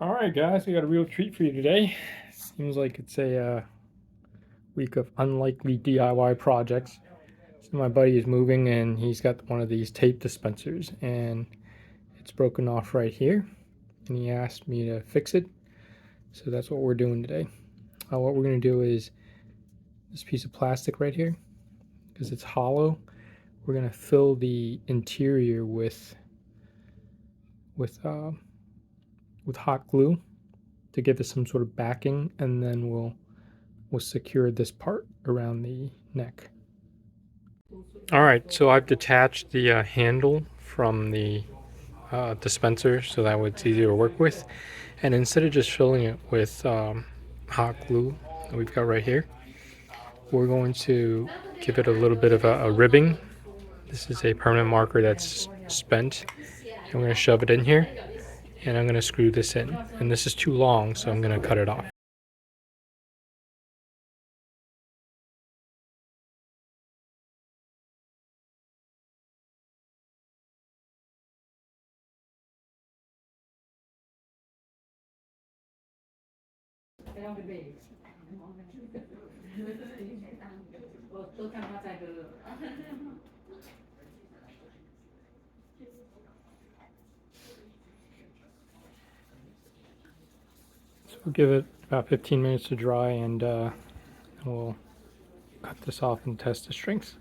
Alright guys, we got a real treat for you today. Seems like it's a week of unlikely DIY projects. So my buddy is moving and he's got one of these tape dispensers and it's broken off right here. And he asked me to fix it. So that's what we're doing today. What we're going to do is this piece of plastic right here, because it's hollow, we're going to fill the interior with, uh, with hot glue to give it some sort of backing, and then we'll secure this part around the neck. Alright, so I've detached the handle from the dispenser so that way it's easier to work with. And instead of just filling it with hot glue that we've got right here, we're going to give it a little bit of a ribbing. This is a permanent marker that's spent. I'm going to shove it in here and I'm going to screw this in. And this is too long, so I'm going to cut it off. So we'll give it about 15 minutes to dry and we'll cut this off and test the strength.